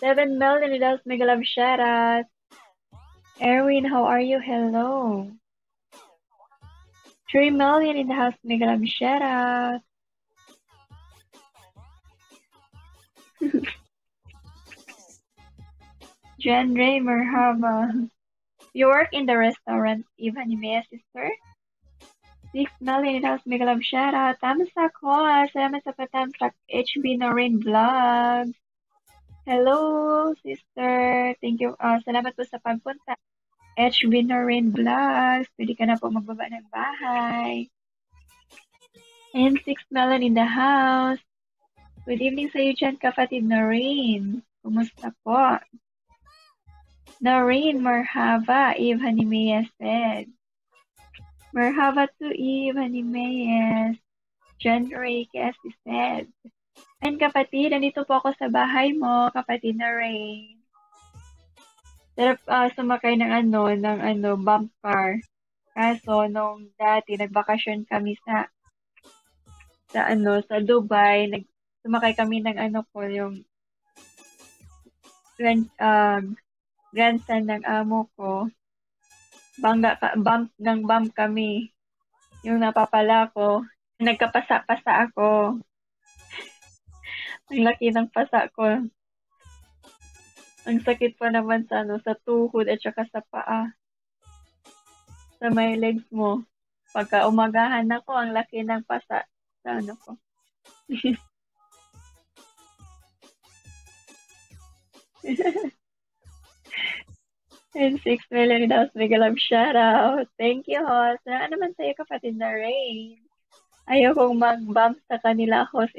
7 million in those mega love shoutout. Erwin, how are you? Hello. 3 million in the house mega love shoutout. Jen Ray, merhaba. You work in the restaurant, Ivan Yimea, sister? 6 million in the house mega love shoutout. Tamsak ho. Salamat sa patamsak. HB Norin Vlogs. Hello, sister. Thank you. Salamat po sa pagpunta. HB Norin Vlogs. Pwede ka na po magbaba ng bahay. And 6 million in the house. Good evening sa iyo dyan, kapatid Noreen. Kumusta po? Noreen, marhaba, Eve Hanimeyes said. Marhaba to Eve Hanimeyes. John Reyes said. And kapatid, nandito po ako sa bahay mo, kapatid Noreen. Sarap sumakay ng bump car. Kaso, nung dati, nagbakasyon kami sa Dubai, sumakay kami ng yung grandson ng amo ko. Bump kami. Yung napapala ko, nagkapasa-pasa ako. Ang laki ng pasa ko. Ang sakit pa naman sa tuhod at saka sa paa. Sa may legs mo. Pagka umagahan ako, ang laki ng pasa sa ko. And 6 million in house mega love shoutout. Thank you, host. Saan naman sa'yo, kapatid na Rain? Ayaw kong mag-bump sa kanila, host.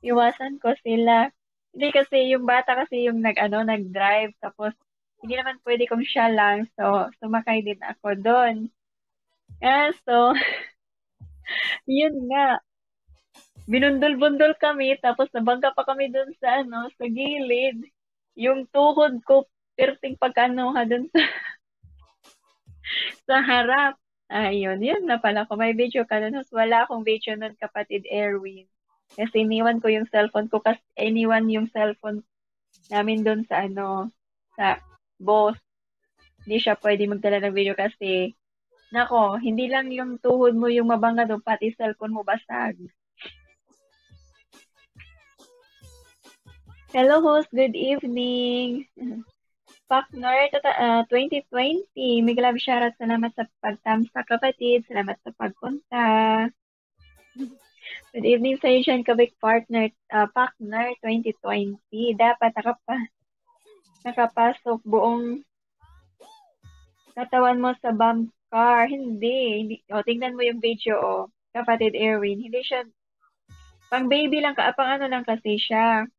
Iwasan ko sila. Hindi kasi yung bata kasi yung nag-drive. Tapos, hindi naman pwede kung siya lang. So, sumakay din ako doon. So, yun nga. Binundol-bundol kami. Tapos, nabangga pa kami doon sa sa gilid. Yung tuhod ko, perting pagkanoha dun sa harap. Ayun, yun na pala ko. May video ka dun. Wala akong video nun, kapatid Erwin. Kasi iniwan ko yung cellphone ko. Kasi iniwan yung cellphone namin dun sa sa boss. Hindi siya pwede magdala ng video kasi, nako, hindi lang yung tuhod mo yung mabanga doon, pati cellphone mo basag. Hello, host. Good evening. Pakner 2020. Mega love shoutout. Salamat sa pagtamsa, kapatid. Salamat sa pagpunta. Good evening sa iyo dyan, kabik partner. Pakner 2020. Dapat nakapasok buong katawan mo sa bump car. Hindi. O, tingnan mo yung video, kapatid Erwin. Hindi siya, pang baby lang, pang lang kasi siya.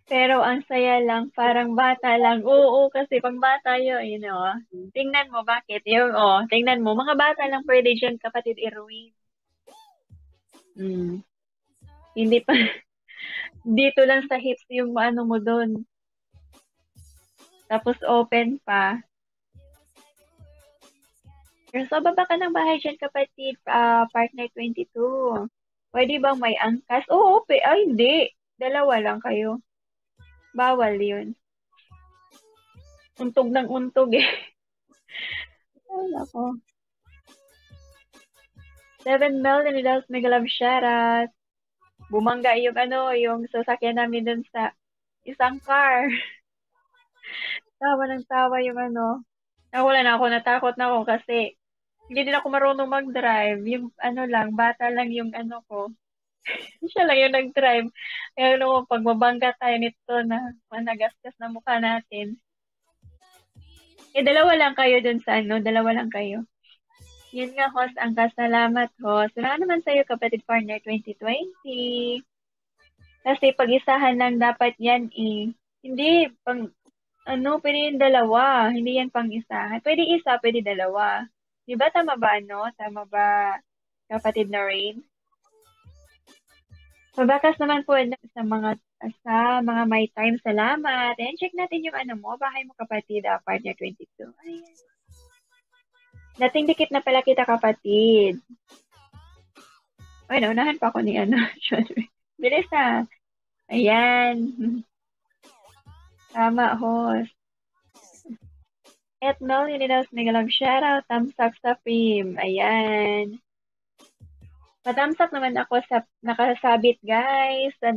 Pero ang saya lang, parang bata lang. Oo, kasi pang bata yun, Tingnan mo, bakit? Tingnan mo. Mga bata lang pwede dyan, kapatid Erwin. Hindi pa, dito lang sa hips yung mo doon. Tapos open pa. So, baba ka ng bahay dyan, kapatid, partner 22. Pwede bang may angkas? Oo, ay, hindi. Dalawa lang kayo. Bawal yun. Untog ng untog eh. Ay, ako. 7 million in mega love shoutout. Bumangga yung yung sasakyan namin dun sa isang car. Tawa ng tawa yung Wala na ako, natakot na ako kasi hindi din ako marunong mag-drive. Yung lang, bata lang yung ko. Siya lang yung nag-drive. Kaya pag mabangga tayo nito na managasgas na mukha natin. Dalawa lang kayo dun sa dalawa lang kayo. Yun nga, host, ang kasalamat, host. Wala naman sa'yo, kapatid partner 2020. Kasi pag-isahan lang dapat yan eh. Hindi, pwede yung dalawa. Hindi yan pang-isahan. Pwede isa, pwede dalawa. Diba, tama ba, Tama ba, kapatid na Rain? Pabakas naman po sa mga may time. Salamat. And check natin yung bahay mo, kapatid, partner 22. Ayan. Dating dikit na pala kita, kapatid. Ay, naunahan pa ako ni Bilis na. Ayan. Tama, host. At Mel, yun daw mega love shoutout. Thumbs up sa film. Ayan. Pa-thumbs up naman ako sa nakasabit, guys. Sa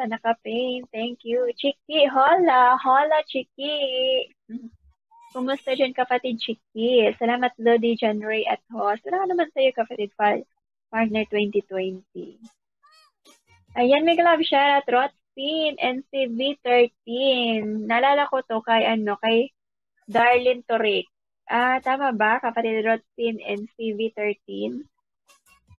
naka-paint. Thank you. Chiki, hola. Hola, Chiki. Kumusta dyan, kapatid Chiki? Salamat, Lodi, John Ray at host. Wala naman sa'yo, kapatid partner 2020. Ayan, may love shoutout, Rotspin, NCV13. Naalala ko to kay Darlene Toric. Tama ba, kapatid Rotspin, NCV13?